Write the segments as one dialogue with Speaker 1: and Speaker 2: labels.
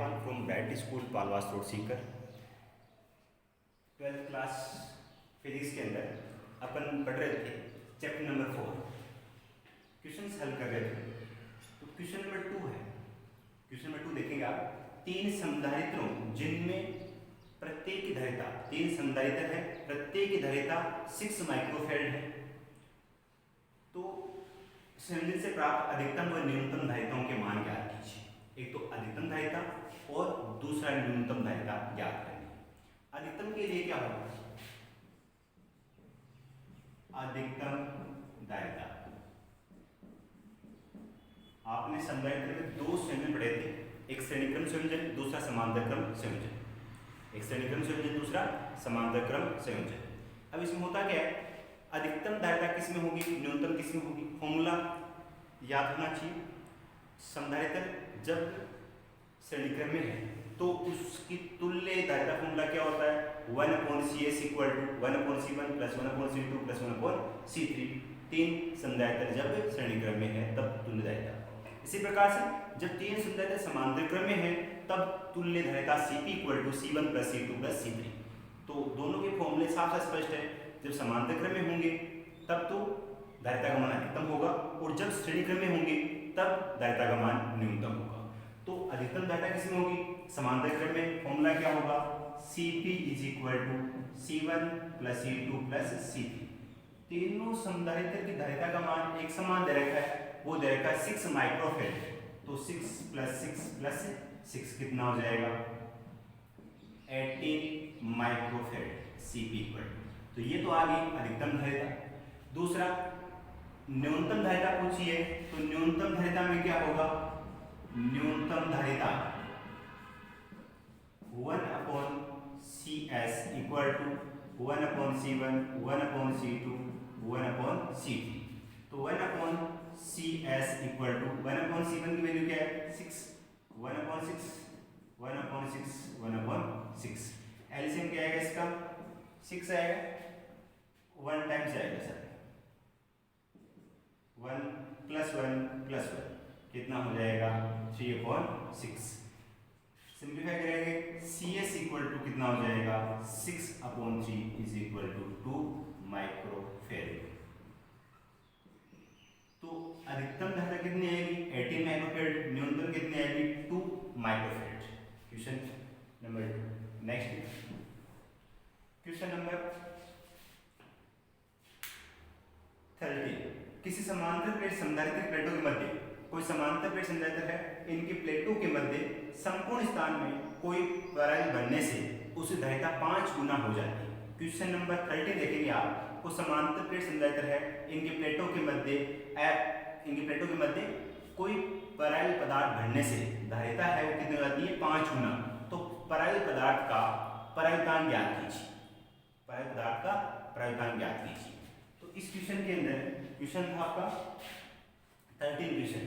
Speaker 1: Jaipal from bright school Palwas road Sikar. 12th class physics के अंदर अपन पढ़ रहे थे चैप्टर नंबर 4, क्वेश्चन हल कर रहे थे। तो क्वेश्चन नंबर 2 है। क्वेश्चन नंबर 2 देखेंगे आप, 3 संधारित्रों जिनमें प्रत्येक की धारिता, 3 संधारित्र है, प्रत्येक की धारिता 6 माइक्रोफैराड है। तो संयोजन से प्राप्त अधिकतम व न्यूनतम धारिताओं के मान ज्ञात कीजिए। एक तो अधिकतम धारिता और दूसरा न्यूनतम धारिता ज्ञात करेंगे। अधिकतम के लिए क्या होगा? अधिकतम धारिता आपने संधारित्र में 2 संयोजन पढ़े थे, एक श्रेणीक्रम संयोजन, दूसरा समांतर क्रम संयोजन। एक श्रेणीक्रम संयोजन, दूसरा समांतर क्रम संयोजन। अब इसमें होता क्या है, अधिकतम धारिता किसमें होगी, न्यूनतम किसमें होगी? फॉर्मूला याद होना चाहिए। संधारित्र जब श्रेणीक्रम में है तो उसकी तुल्य धारिता फॉर्मूला क्या होता है? 1/CS = 1/C1 + 1/C2 + 1/C3। 3 संधारित्र जब श्रेणीक्रम में है तब तुल्य धारिता। इसी प्रकार से जब 3 संधारित्र समांतर क्रम में है तब तुल्य धारिता Cp = C1 + C2 + C3। तो दोनों के फॉर्मूले साफ स्पष्ट है। जब समांतर क्रम में होंगे तब तो धारिता का मान अधिकतम होगा और जब श्रेणी क्रम में होंगे तब धारिता का मान न्यूनतम होगा। तो अधिकतम धारिता किसमें होगी? समांतर क्रम में। फॉर्मूला क्या होगा? Cp = C1 + C2 + C3। तीनों संधारित्र की धारिता का मान एक समान दे रखा है, वो दे रखा है 6 माइक्रोफैराड। तो 6 + 6 + 6 कितना हो जाएगा? 18 माइक्रोफैराड Cp = तो ये तो आ गई अधिकतम धारिता। दूसरा न्यूनतम धारिता पूछिए, तो न्यूनतम धारिता में क्या होगा? न्यूनतम धारिता 1/CS = 1/C1 1/C2 1/C3। तो 1/CS = 1/C1 की वैल्यू क्या है? 6। 1/6 1/6 1/6। एलसीएम क्या आएगा इसका? 6 आएगा, 1 टाइम्स आएगा सर, 1 + 1 + 1 कितना हो जाएगा? 3/6। सिंप्लीफाई करेंगे, CS = कितना हो जाएगा? 6/3 = 2 माइक्रोफैराड। तो अधिकतम धारिता कितनी आएगी? 18 माइक्रोफैराड। न्यूनतम कितनी आएगी? 2 microfarad. Question number 2। Next question number 30। किसी समांतर प्लेट संधारित्र प्लेटों के मध्य, कोई समांतर प्लेट संधारित्र है, इनकी प्लेटों के मध्य संपूर्ण स्थान में कोई वैरायटी बनने से उसकी धारिता 5 गुना हो जाती है। क्वेश्चन नंबर 30 देखेंगे आप, को समांतर प्लेट संधारित्र है, इनकी प्लेटों के मध्य कोई परायल पदार्थ भरने से धारिता है वो कितनी हो जाती है? 5 गुना। तो परायल पदार्थ का परायितांक ज्ञात कीजिए। परायल पदार्थ का परायितांक ज्ञात कीजिए। तो इस क्वेश्चन के अंदर क्वेश्चन था आपका 13 क्वेश्चन।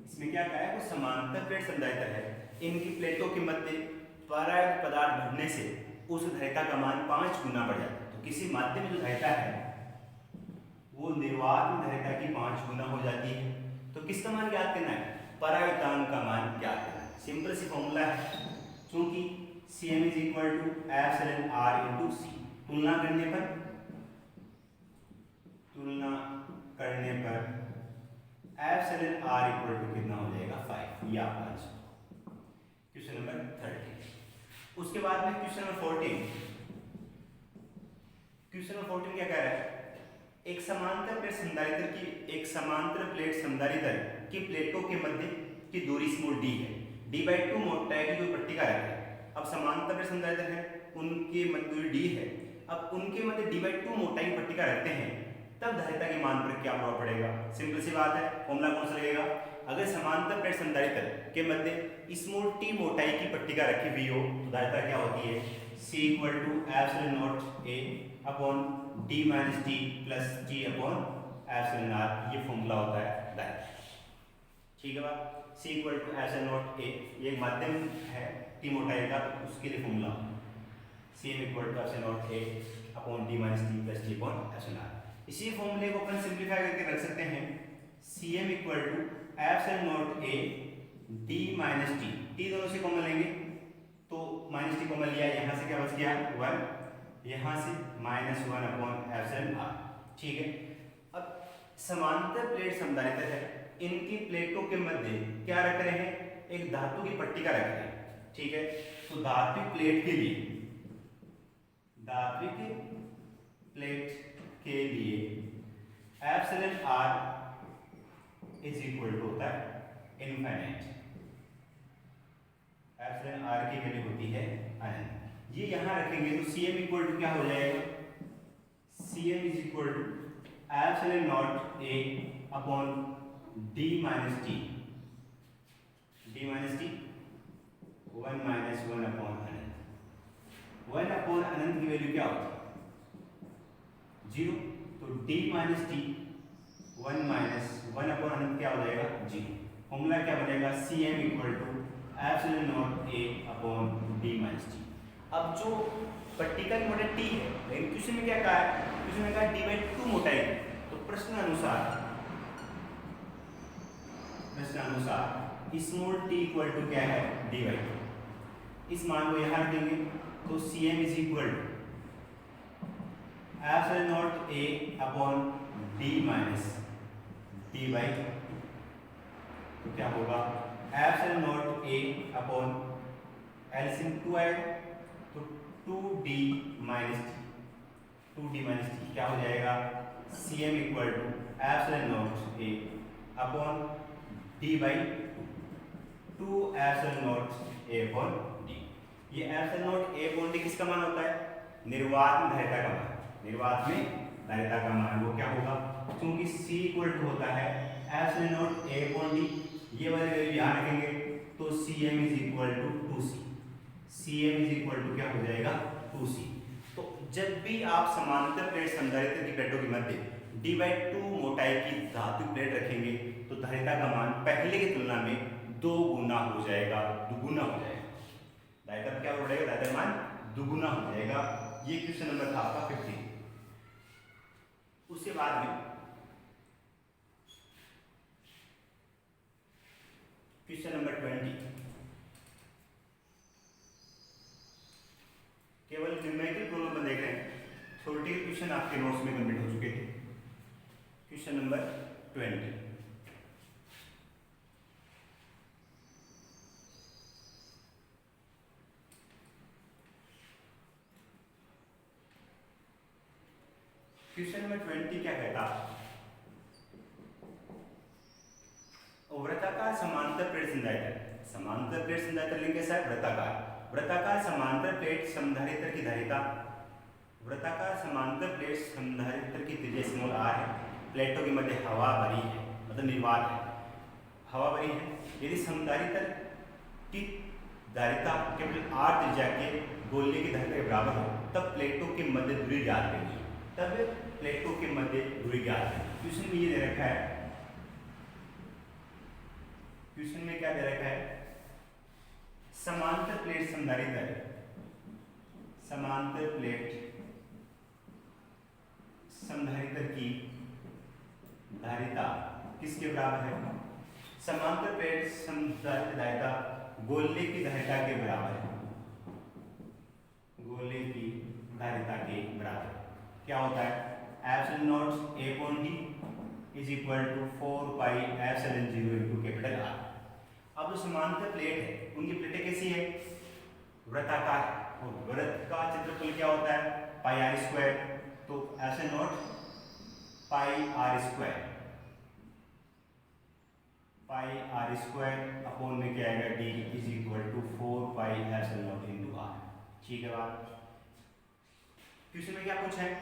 Speaker 1: इसमें क्या कहा है? वो समांतर प्लेट संधारित्र है, इनकी प्लेटों के मध्य परायल पदार्थ भरने से उस धारिता का मान 5 गुना बढ़ जाता है। तो किसी माध्यम में जो धारिता है वो निर्वात धारिता की 5 गुना हो जाती है। तो किसका मान ज्ञात करना है? परायितांक का मान ज्ञात करना है। सिंपल सी फॉर्मूला है, क्योंकि Cm = εr × C। तुलना करने पर εr = कितना हो जाएगा? 5। ये आपका आंसर। Question number 30। उसके बाद में क्वेश्चन नंबर 14। क्वेश्चन नंबर 14 क्या कह रहा है? एक समांतर प्लेट संधारित्र की प्लेटों के मध्य की दूरी स्मॉल d है, d/2 मोटाई की कोई पट्टिका है। अब समांतर प्लेट संधारित्र है, उनके मध्य दूरी d है। अब उनके मध्य d/2 मोटाई की पट्टिका रखते हैं, तब धारिता के मान पर क्या प्रभाव पड़ेगा? सिंपल सी बात है, फॉर्मूला कौन सा लगेगा? अगर समांतर प्लेट संधारित्र के मध्य स्मॉल t मोटाई की पट्टिका रखी हुई हो तो धारिता क्या होती है? C = ε0A/d-t + T/εr। ये फॉर्मूला होता है धारिता। ठीक है बात? C = ε0A, ये माध्यम है t मोटाई का, उसके लिए formula Cm = ε0A/d - t + T/εr। इसी फॉर्मूले को अपन सिंप्लीफाई करके रख सकते हैं। Cm = ε0A D minus T, T दोनों से कॉमन लेंगे तो माइनस टी कॉमन लिया, यहाँ से क्या बच गया 1, यहाँ से -1 अपॉन एप्सिलॉन आर। ठीक है, अब समांतर प्लेट समधारित्र है, इनकी प्लेटों के मध्य क्या रख रहे हैं, एक धातु की पट्टिका रख रहे हैं। ठीक है, तो धात्विक प्लेट के लिए, धात्विक प्लेट के लिए epsilon R is equal to होता है इनफाइनाइट, एप्सिलॉन आर की वैल्यू होती है अनंत। ये यहां रखेंगे तो Cm इक्वल टू क्या हो जाएगा, Cm is equal to epsilon naught A upon D minus T, D minus T 1 minus 1 upon अनंत, 1 अपॉन अनंत की वैल्यू क्या होती है 0, तो d minus T 1 minus 1 upon अनंत क्या हो जाएगा 0। फॉर्मूला क्या बनेगा Cm equal to epsilon not a upon d minus T. अब जो पट्टिका की मोटाई t है, लेकिन क्वेश्चन में क्या कहा है, क्वेश्चन में कहा d/2 मोटाई, तो प्रश्न अनुसार स्मॉल t इक्वल टू क्या है d/2, इस मान को यहाँ रखेंगे तो Cm is equal to epsilon not a upon d minus d/2, तो क्या होगा epsilon not a upon LCM 2 आएगा तो 2d माइनस t क्या हो जाएगा Cm equal to epsilon not a upon d/2, 2 epsilon not a upon d। ये epsilon not a upon d किसका मान होता है, निर्वात में धारिता का मान, निर्वात में धारिता का मान वो क्या होगा, क्योंकि C इक्वल टू होता है epsilon not a upon d, ये वाली वैल्यू यहाँ रखेंगे तो Cm is equal to 2c, Cm is equal to क्या हो जाएगा 2c। तो जब भी आप समांतर प्लेट संधारित्र की प्लेटों के मध्य d/2 मोटाई की धातु प्लेट रखेंगे तो धारिता का मान पहले की तुलना में 2 गुना हो जाएगा, दुगुना हो जाएगा, धारिता क्या हो जाएगा, धारिता मान दुगुना हो जाएगा। ये क्वेश्चन नंबर था आपका 15। उसके बाद में क्वेश्चन नंबर 20, केवल न्यूमेरिकल प्रॉब्लम में देख रहे हैं, थ्योरेटिकल क्वेश्चन आपके नोट्स में कंप्लीट हो चुके थे। क्वेश्चन नंबर 20, क्वेश्चन नंबर 20 क्या कहता, वृत्ताकार समांतर प्लेट संधारित्र, समांतर प्लेट संधारित्र लिंक कैसा है वृत्ताकार, वृत्ताकार समांतर प्लेट संधारित्र की धारिता, वृत्ताकार समांतर प्लेट संधारित्र की त्रिज्या स्मॉल r है, प्लेटों के मध्य हवा भरी है, मतलब निर्वात है, हवा भरी है, यदि संधारित्र की धारिता केवल r त्रिज्या के गोले की धारिता के बराबर हो तब प्लेटों के मध्य दूरी ज्ञात करेंगे, तब प्लेटों के मध्य दूरी ज्ञात करेंगे। क्वेश्चन में ये दे रखा है, क्वेश्चन में क्या दे रखा है, समांतर प्लेट संधारित्र, समांतर प्लेट संधारित्र की धारिता किसके बराबर है, समांतर प्लेट संधारित्र धारिता गोले की धारिता के बराबर है, गोले की धारिता के बराबर क्या होता है, epsilon not a upon d is equal to 4 pi epsilon 0 into capital R। अब जो समांतर प्लेट है उनकी प्लेटें कैसी है, वृत्ताकार, और वृत्त का क्षेत्रफल क्या होता है पाई r स्क्वायर, तो epsilon not pi r square, pi r square upon में क्या आएगा d is equal to 4 pi epsilon not into r। ठीक है बात। क्वेश्चन में क्या पूछा है,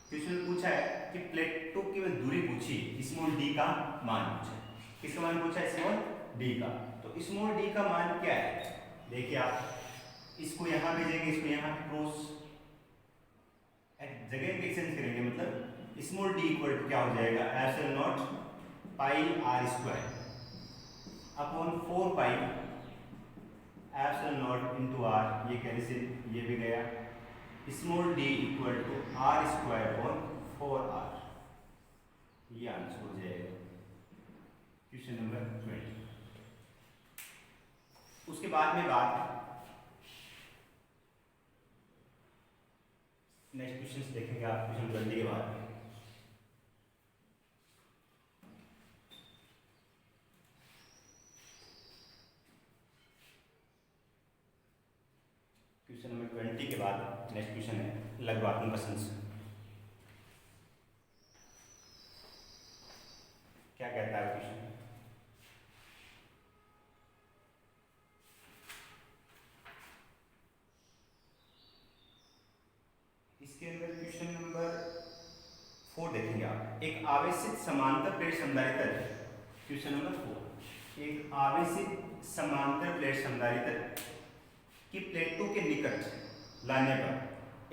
Speaker 1: क्वेश्चन में पूछा है कि प्लेटों की दूरी पूछी, स्मॉल d का मान पूछा है, किसका मान पूछा है स्मॉल d का, तो स्मॉल d का मान क्या है, देखिए आप इसको यहाँ भेजेंगे, इसको यहाँ क्रॉस जगह पे एक्सचेंज करेंगे, मतलब स्मॉल d इक्वल टू क्या हो जाएगा epsilon not pi r square upon 4 pi epsilon not into r, ये कैंसिल, ये भी गया, small d equal to r square upon 4r, ये आंसर हो जाएगा क्वेश्चन नंबर 20। उसके बाद में बात नेक्स्ट क्वेश्चन देखेंगे आप क्वेश्चन 20 के बाद। क्वेश्चन नंबर 20 के बाद नेक्स्ट क्वेश्चन है लघुवात्मक प्रश्न। क्या कहता है क्वेश्चन? इसके अंदर क्वेश्चन नंबर 4 देखेंगे आप। एक आवेशित समांतर प्लेट संधारित्र, क्वेश्चन नंबर 4, एक आवेशित समांतर प्लेट संधारित्र की प्लेटों के निकट लाने पर,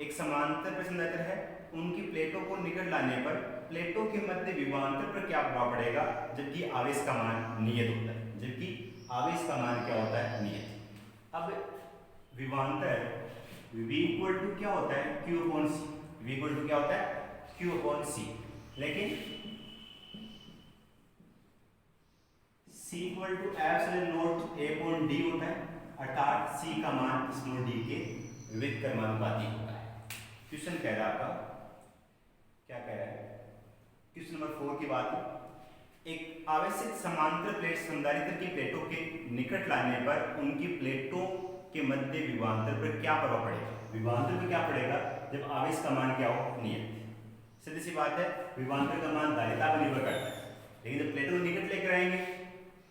Speaker 1: एक समांतर प्लेट संधारित्र है, उनकी प्लेटों को निकट लाने पर प्लेटों के मध्य विभवांतर पर क्या प्रभाव पड़ेगा, जबकि आवेश का मान नियत होता है, जबकि आवेश का मान क्या होता है, नियत। अब विभवांतर V इक्वल टू क्या होता है, Q upon C, V equal to क्या होता है, Q अपॉन C, लेकिन C equal to epsilon not A upon D होता है, अर्थात C का मान स्मॉल d के विविध क्रमानुपाती होता है। क्वेश्चन कह रहा है आपका, क्या कह रहा है, क्वेश्चन नंबर 4 की बात। एक आवेशित समांतर प्लेट संधारित्र की प्लेटों के निकट लाने पर उनकी प्लेटों के मध्य विभवांतर पर क्या प्रभाव पड़ेगा, विभवांतर पर क्या पड़ेगा जब आवेश का मान क्या हो, नियत। सीधी सी बात है, विभवांतर का मान धारिता पर निर्भर करता है, लेकिन जब प्लेटों को निकट लेकर आएंगे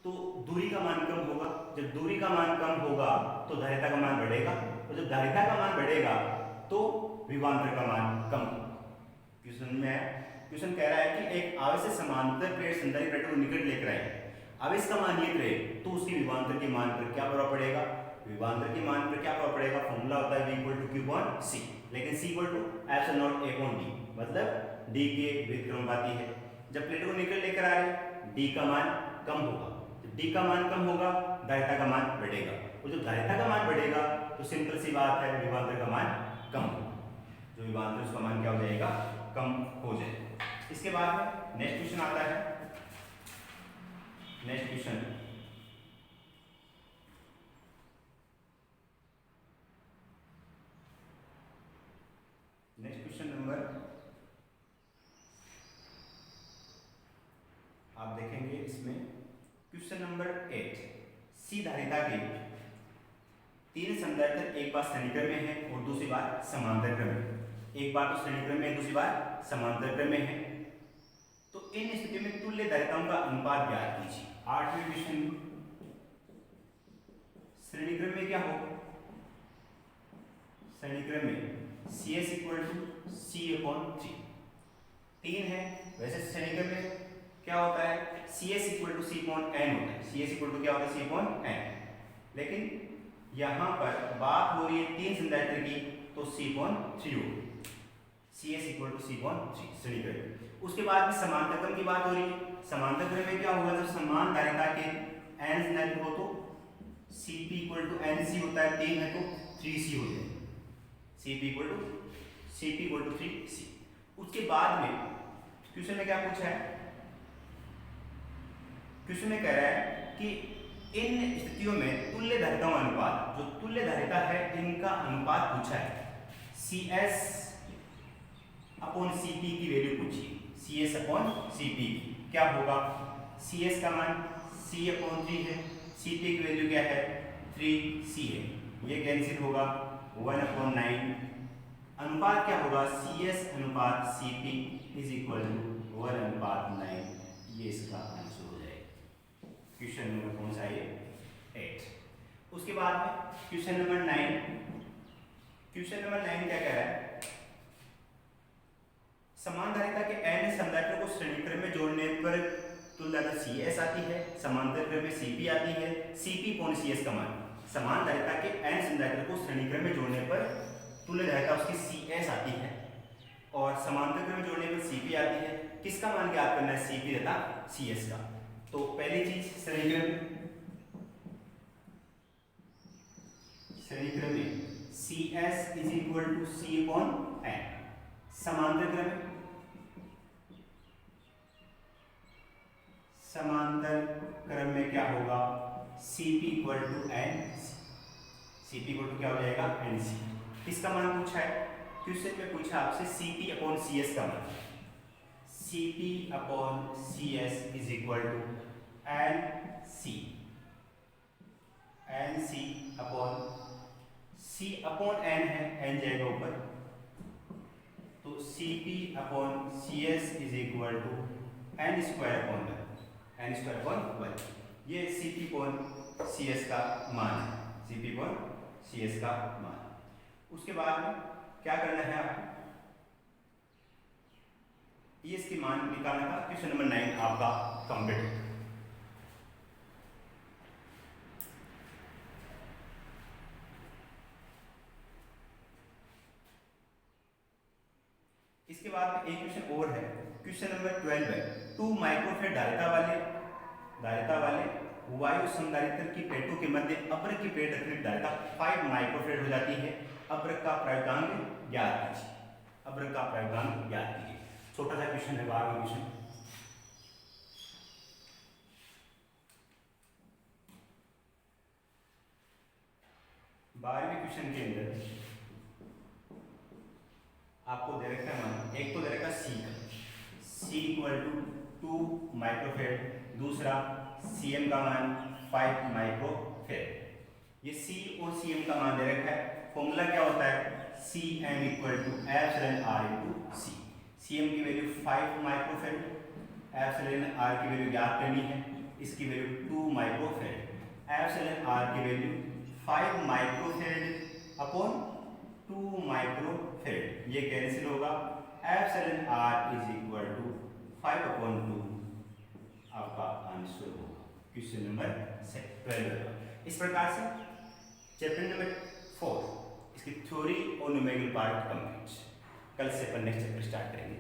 Speaker 1: तो दूरी का मान कम होगा, जब दूरी का मान कम होगा तो धारिता का मान बढ़ेगा, और जब धारिता का मान बढ़ेगा तो विभवांतर का मान कम होगा। क्वेश्चन में क्वेश्चन कह रहा है कि एक आवेशित समांतर प्लेट संधारित्र प्लेटों को निकट लेकर आए, आवेश का मान नियत रहे तो उसकी विभवांतर के मान पर क्या प्रभाव पड़ेगा, विभवांतर के मान पर क्या प्रभाव पड़ेगा, फॉर्मूला होता है V equal to Q upon C, लेकिन C equal to epsilon not A upon D, मतलब D के विविध क्रमानुपाती है। जब प्लेटों को निकट लेकर आ रहे हैं D का मान कम होगा, जब D का मान कम होगा धारिता का मान बढ़ेगा, और जब धारिता का मान बढ़ेगा तो सिंपल सी बात है विभवांतर का मान कम होगा, जो विभवांतर उसका मान क्या हो जाएगा, कम हो जाएगा। इसके बाद में नेक्स्ट क्वेश्चन आता है, नेक्स्ट क्वेश्चन नंबर आप देखेंगे इसमें क्वेश्चन नंबर 8, सी धारिता के तीन संधारित्र एक बार श्रेणीक्रम में है और दूसरी बार समांतर क्रम में, एक बार तो श्रेणीक्रम में दूसरी बार समांतर क्रम में है, तो इन स्थितियों में तुल्य धारिताओं का अनुपात ज्ञात कीजिए। 8वें क्वेश्चन, श्रेणीक्रम में क्या होगा, श्रेणीक्रम में CS equal to C upon 3, 3 है, वैसे श्रेणीक्रम में क्या होता है, CS equal to C upon n होता है, CS इक्वल टू क्या होता है, C अपॉन n, लेकिन यहाँ पर बात हो रही है तीन संधारित्र की तो C अपॉन 3 होगी, CS equal to C upon 3 श्रेणीक्रम। उसके बाद में समांतर क्रम की बात हो रही है, समांतर क्रम में क्या होगा, जब समान धारिता के n संधारित्र हो तो CP इक्वल टू NC होता है, 3 है तो 3C हो जाएगा, CP इक्वल टू 3C। उसके बाद में क्वेश्चन में क्या पूछा है, क्वेश्चन में कह रहा है कि इन स्थितियों में तुल्य धारिताओं अनुपात, जो तुल्य धारिता है इनका अनुपात पूछा है, CS अपॉन CP की वैल्यू पूछी, CS अपॉन CP क्या होगा, CS का मान C अपॉन 3 है, CP की वैल्यू क्या है 3C है, ये कैंसिल होगा 1/9, अनुपात क्या होगा CS अनुपात CP इज इक्वल टू 1/9, ये इसका आंसर हो जाएगा। क्वेश्चन नंबर कौन सा है, 8। उसके बाद में क्वेश्चन नंबर 9, क्वेश्चन नंबर 9 क्या कह रहा है, समान धारिता के n संधारित्रों को श्रेणीक्रम में जोड़ने पर तुल्य धारिता CS आती है, समांतर क्रम में CP आती है, CP अपॉन CS का मान, समान धारिता के n संधारित्रों को श्रेणीक्रम में जोड़ने पर तुल्य धारिता उसकी CS आती है और समांतर क्रम में जोड़ने पर CP आती है। किसका मान ज्ञात करना है, CP तथा CS का। तो पहली चीज श्रेणीक्रम में CS is equal to C upon n, समांतर क्रम में क्या होगा, Cp equal to N C. Cp equal to क्या हो जाएगा एन सी। किसका मान पूछा है क्वेश्चन में, पूछा आपसे Cp अपॉन सी एस का मान। Cp upon C S is equal to N C. N C upon C upon N है, एन जाएगा ऊपर, तो Cp upon C S is equal to N square upon one. N square upon one, ये Cp upon C S का मान है। Cp upon C S का मान। उसके बाद में क्या करना है आपको, ये इसकी मान निकालना था। क्वेश्चन नंबर 9 आपका कंप्लीट। इसके बाद एक क्वेश्चन और है, क्वेश्चन नंबर 12 है। 2 माइक्रोफेड धारिता वाले वायु संधारित्र की प्लेटों के मध्य अपर की प्लेट अतिरिक्त धारिता 5 माइक्रोफेड हो जाती है। अपर का प्रायोगांक ज्ञात कीजिए। अपर का प्रायोगांक ज्ञात कीजिए। छोटा सा क्वेश्चन है, 12वां क्वेश्चन। बारहवें क्वेश्चन के अंदर आपको दे रखा है मान, एक तो दे रखा सी का, सी इक्वल टू 2 माइक्रोफेड, दूसरा सीएम का मान 5 माइक्रोफेड। ये सी और सीएम का मान दे रखा है। फॉर्मूला क्या होता है, C M equal to epsilon R into C. CM की वैल्यू 5 माइक्रोफेड, एप्सिलॉन आर की वैल्यू ज्ञात करनी है, इसकी वैल्यू 2 माइक्रोफेड। एप्सिलॉन आर की वैल्यू 5 माइक्रोफेड अपॉन 2 माइक्रोफेड, ये कैंसिल होगा। Epsilon R is equal to 5 upon 2, आपका आंसर होगा क्वेश्चन नंबर 12। इस प्रकार से चैप्टर नंबर 4 इसकी थ्योरी और न्यूमेरिकल पार्ट कंप्लीट। कल से अपन नेक्स्ट चैप्टर स्टार्ट करेंगे।